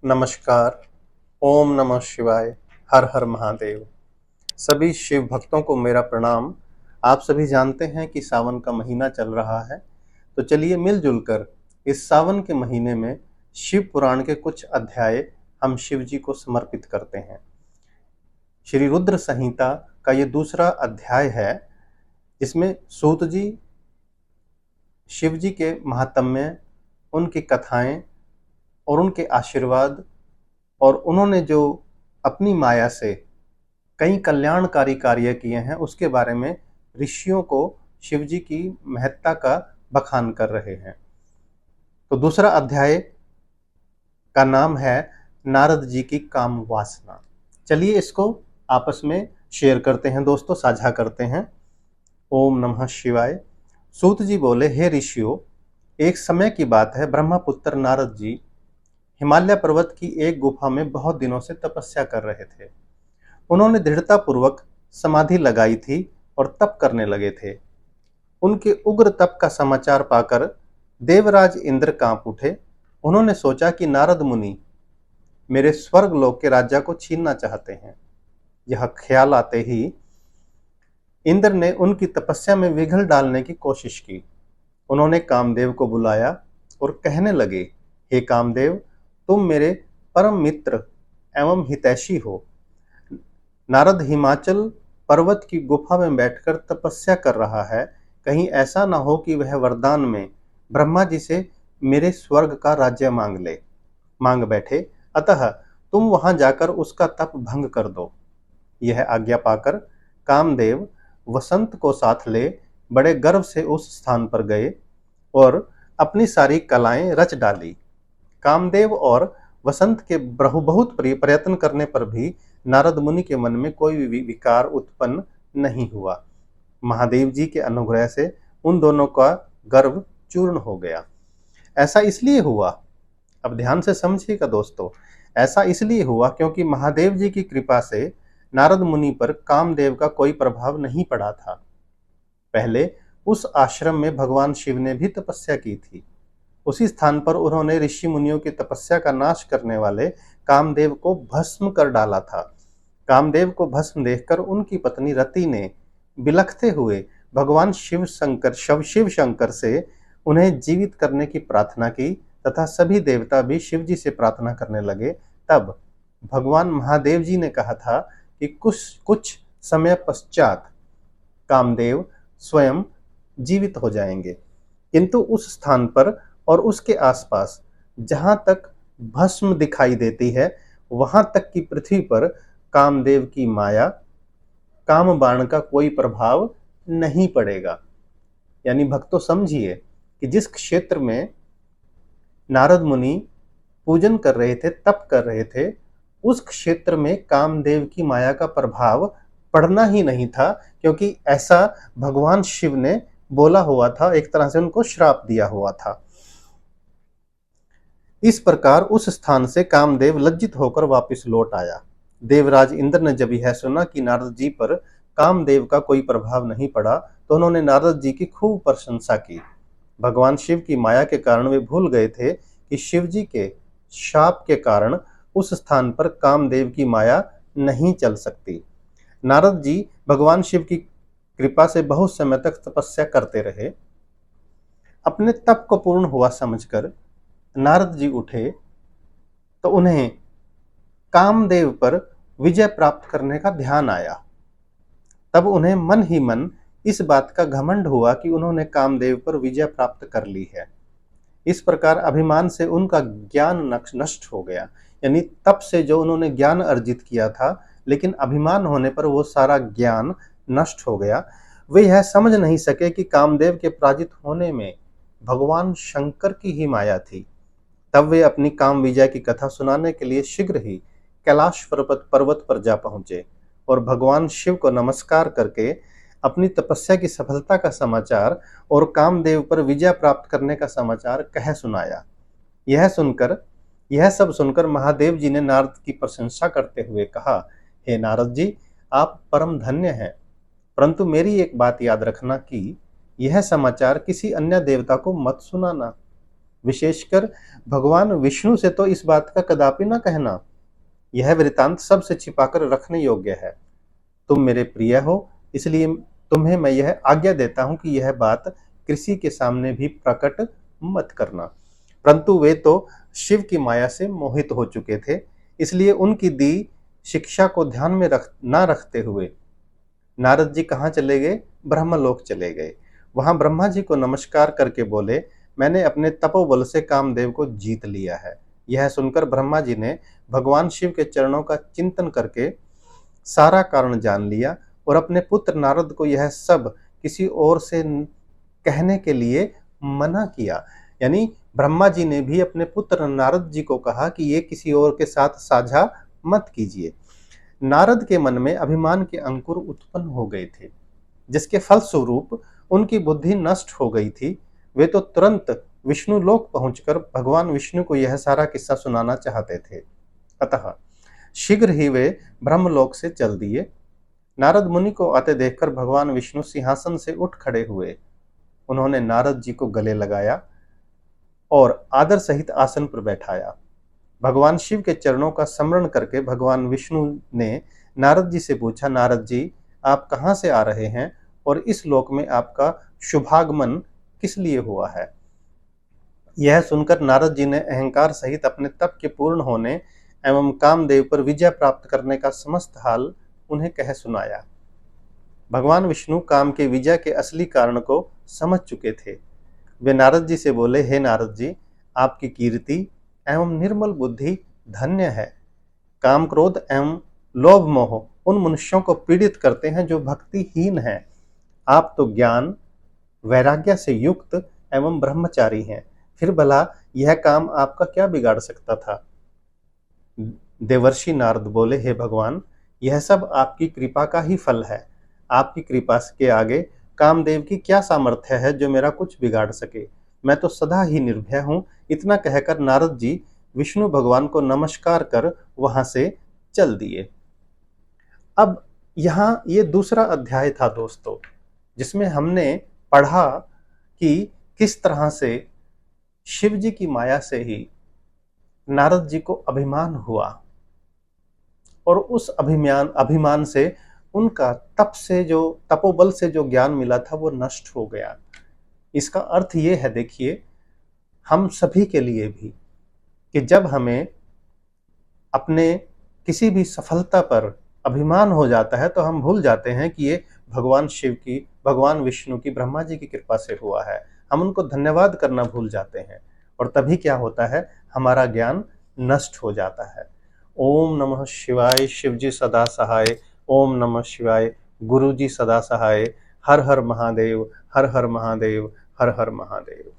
नमस्कार। ओम नमः शिवाय। हर हर महादेव। सभी शिव भक्तों को मेरा प्रणाम। आप सभी जानते हैं कि सावन का महीना चल रहा है, तो चलिए मिलजुल कर इस सावन के महीने में शिव पुराण के कुछ अध्याय हम शिव जी को समर्पित करते हैं। श्री रुद्र संहिता का ये दूसरा अध्याय है, जिसमें सूत जी शिव जी के महात्म्य, उनकी कथाएं और उनके आशीर्वाद और उन्होंने जो अपनी माया से कई कल्याणकारी कार्य किए हैं उसके बारे में ऋषियों को शिव जी की महत्ता का बखान कर रहे हैं। तो दूसरा अध्याय का नाम है नारद जी की काम वासना। चलिए इसको आपस में शेयर करते हैं दोस्तों, साझा करते हैं। ओम नमः शिवाय। सूत जी बोले, हे ऋषियों, एक समय की बात है, ब्रह्मपुत्र नारद जी हिमालय पर्वत की एक गुफा में बहुत दिनों से तपस्या कर रहे थे। उन्होंने दृढ़ता पूर्वक समाधि लगाई थी और तप करने लगे थे। उनके उग्र तप का समाचार पाकर देवराज इंद्र कांप उठे। उन्होंने सोचा कि नारद मुनि मेरे स्वर्ग लोक के राज्य को छीनना चाहते हैं। यह ख्याल आते ही इंद्र ने उनकी तपस्या में विघ्न डालने की कोशिश की। उन्होंने कामदेव को बुलाया और कहने लगे, हे कामदेव, तुम मेरे परम मित्र एवं हितैषी हो। नारद हिमाचल पर्वत की गुफा में बैठकर तपस्या कर रहा है। कहीं ऐसा न हो कि वह वरदान में ब्रह्मा जी से मेरे स्वर्ग का राज्य मांग बैठे। अतः तुम वहां जाकर उसका तप भंग कर दो। यह आज्ञा पाकर कामदेव वसंत को साथ ले बड़े गर्व से उस स्थान पर गए और अपनी सारी कलाएं रच डाली। कामदेव और वसंत के बहुत प्रयत्न करने पर भी नारद मुनि के मन में कोई भी विकार उत्पन्न नहीं हुआ। महादेव जी के अनुग्रह से उन दोनों का गर्व चूर्ण हो गया। ऐसा इसलिए हुआ, अब ध्यान से समझिएगा दोस्तों, ऐसा इसलिए हुआ क्योंकि महादेव जी की कृपा से नारद मुनि पर कामदेव का कोई प्रभाव नहीं पड़ा था। पहले उस आश्रम में भगवान शिव ने भी तपस्या की थी। उसी स्थान पर उन्होंने ऋषि मुनियों की तपस्या का नाश करने वाले कामदेव को भस्म कर डाला था। कामदेव को भस्म देखकर उनकी पत्नी रति ने बिलखते हुए भगवान शिव शंकर से उन्हें जीवित करने की प्रार्थना की तथा सभी देवता भी शिव जी से प्रार्थना करने लगे। तब भगवान महादेव जी ने कहा था कि कुछ समय पश्चात कामदेव स्वयं जीवित हो जाएंगे, किंतु उस स्थान पर और उसके आसपास जहां तक भस्म दिखाई देती है वहां तक की पृथ्वी पर कामदेव की माया काम बाण का कोई प्रभाव नहीं पड़ेगा। यानी भक्तों समझिए कि जिस क्षेत्र में नारद मुनि पूजन कर रहे थे, तप कर रहे थे, उस क्षेत्र में कामदेव की माया का प्रभाव पड़ना ही नहीं था, क्योंकि ऐसा भगवान शिव ने बोला हुआ था, एक तरह से उनको श्राप दिया हुआ था। इस प्रकार उस स्थान से कामदेव लज्जित होकर वापस लौट आया। देवराज इंद्र ने जब यह सुना कि नारद जी पर कामदेव का कोई प्रभाव नहीं पड़ा, तो उन्होंने नारद जी की खूब प्रशंसा की। भगवान शिव की माया के कारण वे भूल गए थे कि शिव जी के शाप के कारण उस स्थान पर कामदेव की माया नहीं चल सकती। नारद जी भगवान शिव की कृपा से बहुत समय तक तपस्या करते रहे। अपने तप को पूर्ण हुआ समझकर नारद जी उठे तो उन्हें कामदेव पर विजय प्राप्त करने का ध्यान आया। तब उन्हें मन ही मन इस बात का घमंड हुआ कि उन्होंने कामदेव पर विजय प्राप्त कर ली है। इस प्रकार अभिमान से उनका ज्ञान नष्ट हो गया। यानी तप से जो उन्होंने ज्ञान अर्जित किया था, लेकिन अभिमान होने पर वो सारा ज्ञान नष्ट हो गया। वे यह समझ नहीं सके कि कामदेव के पराजित होने में भगवान शंकर की ही माया थी। तब वे अपनी काम विजय की कथा सुनाने के लिए शीघ्र ही कैलाश पर्वत पर जा पहुंचे और भगवान शिव को नमस्कार करके अपनी तपस्या की सफलता का समाचार और कामदेव पर विजय प्राप्त करने का समाचार कह सुनाया। यह सब सुनकर महादेव जी ने नारद की प्रशंसा करते हुए कहा, हे नारद जी, आप परम धन्य हैं, परंतु मेरी एक बात याद रखना कि यह समाचार किसी अन्य देवता को मत सुनाना। विशेषकर भगवान विष्णु से तो इस बात का कदापि न कहना। यह वृतांत सबसे छिपाकर रखने योग्य है। तुम मेरे प्रिय हो, इसलिए तुम्हें मैं यह आज्ञा देता हूं कि यह बात किसी के सामने भी प्रकट मत करना। परंतु वे तो शिव की माया से मोहित हो चुके थे, इसलिए उनकी दी शिक्षा को ध्यान में ना रखते हुए नारद जी कहाँ चले गए? ब्रह्मलोक चले गए। वहां ब्रह्मा जी को नमस्कार करके बोले, मैंने अपने तपोबल से कामदेव को जीत लिया है। यह सुनकर ब्रह्मा जी ने भगवान शिव के चरणों का चिंतन करके सारा कारण जान लिया और अपने पुत्र नारद को यह सब किसी और से कहने के लिए मना किया। यानी ब्रह्मा जी ने भी अपने पुत्र नारद जी को कहा कि ये किसी और के साथ साझा मत कीजिए। नारद के मन में अभिमान के अंकुर उत्पन्न हो गए थे, जिसके फलस्वरूप उनकी बुद्धि नष्ट हो गई थी। वे तो तुरंत विष्णु लोक पहुंचकर भगवान विष्णु को यह सारा किस्सा सुनाना चाहते थे। अतः शीघ्र ही वे ब्रह्मलोक से चल दिए। नारद मुनि को आते देखकर भगवान विष्णु सिंहासन से उठ खड़े हुए। उन्होंने नारद जी को गले लगाया और आदर सहित आसन पर बैठाया। भगवान शिव के चरणों का स्मरण करके भगवान विष्णु ने नारद जी से पूछा, नारद जी आप कहाँ से आ रहे हैं और इस लोक में आपका शुभागमन किस लिए हुआ है? यह सुनकर नारद जी ने अहंकार सहित अपने तप के पूर्ण होने एवं कामदेव पर विजय प्राप्त करने का समस्त हाल उन्हें कह सुनाया। भगवान विष्णु काम के विजय के असली कारण को समझ चुके थे। वे नारद जी से बोले, हे नारद जी, आपकी कीर्ति एवं निर्मल बुद्धि धन्य है। काम क्रोध एवं लोभ मोह उन मनुष्यों को पीड़ित करते हैं जो भक्तिहीन हैं। आप तो ज्ञान वैराग्य से युक्त एवं ब्रह्मचारी हैं, फिर भला यह काम आपका क्या बिगाड़ सकता था? देवर्षि नारद बोले, हे भगवान, यह सब आपकी कृपा का ही फल है। आपकी कृपा के आगे कामदेव की क्या सामर्थ्य है जो मेरा कुछ बिगाड़ सके? मैं तो सदा ही निर्भय हूं। इतना कहकर नारद जी विष्णु भगवान को नमस्कार कर वहां से चल दिए। अब यहाँ ये दूसरा अध्याय था दोस्तों, जिसमें हमने पढ़ा कि किस तरह से शिव जी की माया से ही नारद जी को अभिमान हुआ और उस अभिमान से उनका तपोबल से जो ज्ञान मिला था वो नष्ट हो गया। इसका अर्थ ये है, देखिए, हम सभी के लिए भी, कि जब हमें अपने किसी भी सफलता पर अभिमान हो जाता है तो हम भूल जाते हैं कि ये भगवान शिव की, भगवान विष्णु की, ब्रह्मा जी की कृपा से हुआ है। हम उनको धन्यवाद करना भूल जाते हैं और तभी क्या होता है, हमारा ज्ञान नष्ट हो जाता है। ओम नमः शिवाय। शिव जी सदा सहाय। ओम नमः शिवाय। गुरु जी सदा सहाय। हर हर महादेव, हर हर महादेव, हर हर महादेव।